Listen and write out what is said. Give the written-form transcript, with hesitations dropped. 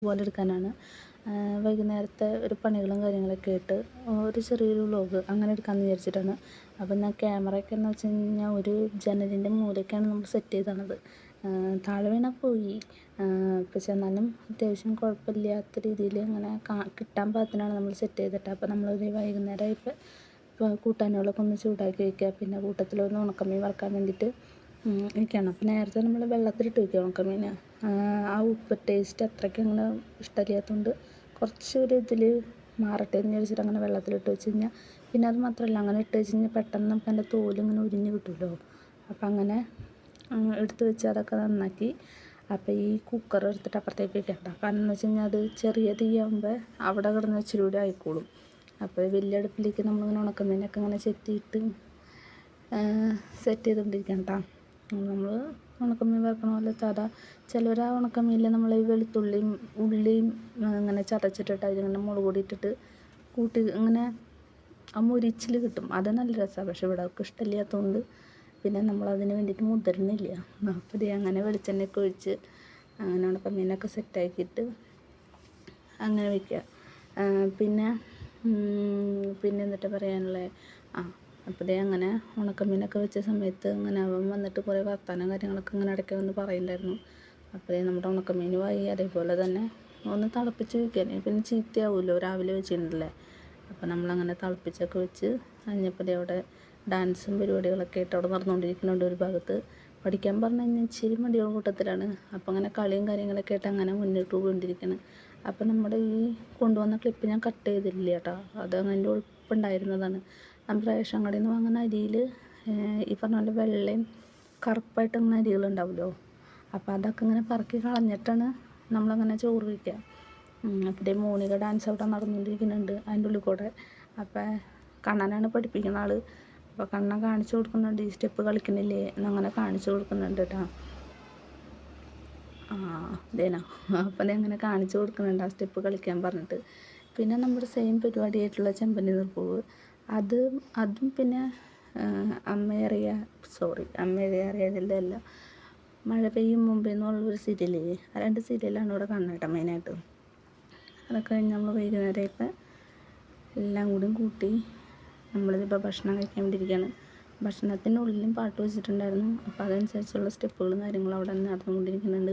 പോലെ എടുക്കാനാണ്. വൈകുന്നേരത്തെ ഒരു പണികളും കാര്യങ്ങളൊക്കെ ആയിട്ട് ഒരു ചെറിയൊരു വ്ളോഗ് അങ്ങനെ എടുക്കാമെന്ന് വിചാരിച്ചിട്ടാണ്. അപ്പം ഞാൻ ക്യാമറയൊക്കെ എന്ന് വെച്ച് കഴിഞ്ഞാൽ ഒരു ജനലിൻ്റെ മൂലയ്ക്കാണ് നമ്മൾ സെറ്റ് ചെയ്തത്. താഴെ വീണാൽ പോയി, പക്ഷെ എന്നാലും അത്യാവശ്യം കുഴപ്പമില്ലാത്ത രീതിയിൽ അങ്ങനെ കിട്ടാൻ പാകത്തിനാണ് നമ്മൾ സെറ്റ് ചെയ്തിട്ട്. അപ്പോൾ നമ്മളൊരു വൈകുന്നേരം ഇപ്പോൾ കൂട്ടാനുകളൊക്കെ ഒന്ന് ചൂടാക്കി വയ്ക്കുക, പിന്നെ കൂട്ടത്തിലൊന്ന് ഉണക്കമീൻ വറുക്കാൻ വേണ്ടിയിട്ട് ഒക്കെയാണ്. അപ്പോൾ നേരത്തെ നമ്മൾ വെള്ളത്തിലിട്ട് വയ്ക്കുക ഉണക്കമീൻ. ആ ഉപ്പ് ടേസ്റ്റ് അത്രയ്ക്ക് അങ്ങനെ ഇഷ്ടമില്ലാത്തതുകൊണ്ട് കുറച്ചൊരു ഇതിൽ മാറട്ടെ എന്ന് വിചാരിച്ചിട്ട് അങ്ങനെ വെള്ളത്തിലിട്ട് വെച്ച് കഴിഞ്ഞാൽ, പിന്നെ അത് മാത്രമല്ല അങ്ങനെ ഇട്ട് വെച്ച് കഴിഞ്ഞാൽ പെട്ടെന്ന് നമുക്ക് അതിൻ്റെ തോലിങ്ങനെ ഉരിഞ്ഞ് കിട്ടുമല്ലോ. അപ്പം അങ്ങനെ എടുത്ത് വെച്ച് അതൊക്കെ നന്നാക്കി. അപ്പോൾ ഈ കുക്കർ എടുത്തിട്ട് അപ്പുറത്തേക്ക് വെക്കണ്ട, കാരണം എന്ന് വെച്ച് കഴിഞ്ഞാൽ അത് ചെറിയ തീയാകുമ്പോൾ അവിടെ കിടന്ന് ഇച്ചിരി കൂടി ആയിക്കോളും. അപ്പോൾ വലിയ അടുപ്പിലേക്ക് നമ്മളിങ്ങനെ ഉണക്കമീനൊക്കെ ഇങ്ങനെ ചെത്തിയിട്ട് സെറ്റ് ചെയ്തുകൊണ്ടിരിക്കണം കേട്ടോ. നമ്മൾ ഉണക്കമീൻ വറുക്കണ പോലെ സാധാ ചിലർ ആ ഉണക്കമീനിൽ നമ്മൾ ഈ വെളുത്തുള്ളിയും ഉള്ളിയും ഇങ്ങനെ ചതച്ചിട്ടിട്ട് അതിലിങ്ങനെ മുളക് പൊടി ഇട്ടിട്ട് കൂട്ടി ഇങ്ങനെ ആ മുരിച്ചിൽ കിട്ടും, അത് നല്ല രസമാണ്. പക്ഷെ ഇവിടെ അവർക്ക് ഇഷ്ടമില്ലാത്തതുകൊണ്ട് പിന്നെ നമ്മളതിന് വേണ്ടിയിട്ട് മുതിർന്നില്ല. അപ്പോൾ ഇത് അങ്ങനെ വെളിച്ചെണ്ണയൊക്കെ ഒഴിച്ച് അങ്ങനെ ഉണക്കമീനൊക്കെ സെറ്റാക്കിയിട്ട് അങ്ങനെ വയ്ക്കുക. പിന്നെ എന്നിട്ട് പറയാനുള്ളത് അപ്പോൾ ഇതേ അങ്ങനെ ഉണക്കമീനൊക്കെ വെച്ച സമയത്ത് ഇങ്ങനെ അവൻ വന്നിട്ട് കുറേ വർത്താനം കാര്യങ്ങളൊക്കെ ഇങ്ങനെ ഇടയ്ക്ക് വന്ന് പറയുന്നുണ്ടായിരുന്നു. അപ്പോൾ നമ്മുടെ ഉണക്കമീനുമായി അതേപോലെ തന്നെ ഒന്ന് തിളപ്പിച്ച് വയ്ക്കാൻ, പിന്നെ ചീത്തയാവുമല്ലോ രാവിലെ വെച്ചിട്ടുണ്ടല്ലേ. അപ്പോൾ നമ്മളങ്ങനെ തിളപ്പിച്ചൊക്കെ വെച്ച് കഴിഞ്ഞപ്പോൾ അവിടെ ഡാൻസും പരിപാടികളൊക്കെ ആയിട്ട് അവിടെ നടന്നുകൊണ്ടിരിക്കുന്നുണ്ട്. ഒരു ഭാഗത്ത് പഠിക്കാൻ പറഞ്ഞു കഴിഞ്ഞാൽ ഇച്ചിരി മടിയുള്ള കൂട്ടത്തിലാണ്. അപ്പോൾ അങ്ങനെ കളിയും കാര്യങ്ങളൊക്കെ ആയിട്ട് അങ്ങനെ മുന്നോട്ട് പോയിക്കൊണ്ടിരിക്കുകയാണ്. അപ്പോൾ നമ്മുടെ ഈ കൊണ്ടുവന്ന ക്ലിപ്പ് ഞാൻ കട്ട് ചെയ്തില്ല കേട്ടോ, അത് അതിൻ്റെ ഉൾപ്പുണ്ടായിരുന്നതാണ്. നമ്മൾ റേഷൻ കടയിൽ നിന്ന് വാങ്ങുന്ന അരിയിൽ ഈ പറഞ്ഞ പോലെ വെള്ളയും കറുപ്പായിട്ട് ഇങ്ങനെ അരികളുണ്ടാവുമല്ലോ. അപ്പോൾ അതൊക്കെ ഇങ്ങനെ പറക്കി കളഞ്ഞിട്ടാണ് നമ്മളങ്ങനെ ചോറ് വയ്ക്കുക. അപ്പോൾ മോണിക ഡാൻസ് അവിടെ നടന്നുകൊണ്ടിരിക്കുന്നുണ്ട് അതിൻ്റെ ഉള്ളിൽ കൂടെ. അപ്പോൾ കണ്ണനാണ് പഠിപ്പിക്കുന്ന ആൾ. അപ്പോൾ കണ്ണൻ കാണിച്ചു കൊടുക്കുന്നുണ്ട്, ഈ സ്റ്റെപ്പ് കളിക്കണില്ലേ എന്നങ്ങനെ കാണിച്ചു കൊടുക്കുന്നുണ്ട് കേട്ടോ. ഇതേനോ. അപ്പോൾ അതങ്ങനെ കാണിച്ചു കൊടുക്കുന്നുണ്ട് ആ സ്റ്റെപ്പ് കളിക്കാൻ പറഞ്ഞിട്ട്. പിന്നെ നമ്മുടെ സെയിം പരിപാടിയായിട്ടുള്ള ചെമ്പനി നീർപ്പൂവ്, അതും പിന്നെ അമ്മയെ അറിയാതില്ല മഴ പെയ്യും മുമ്പേ എന്നുള്ളൊരു സീരിയലില്ലേ, ആ 2 സീരിയലാണ് ഇവിടെ കാണുന്നത് മെയിനായിട്ട്. അതൊക്കെ കഴിഞ്ഞ് നമ്മൾ വൈകുന്നേരം ഇപ്പം എല്ലാം കൂടി കൂട്ടി നമ്മളിതിപ്പോൾ ഭക്ഷണം കഴിക്കാൻ വേണ്ടിയിരിക്കുകയാണ്. ഭക്ഷണത്തിൻ്റെ ഉള്ളിലും പാട്ട് വെച്ചിട്ടുണ്ടായിരുന്നു. അപ്പോൾ അതനുസരിച്ചുള്ള സ്റ്റെപ്പുകളും കാര്യങ്ങളും അവിടെ നടന്നുകൊണ്ടിരിക്കുന്നുണ്ട്.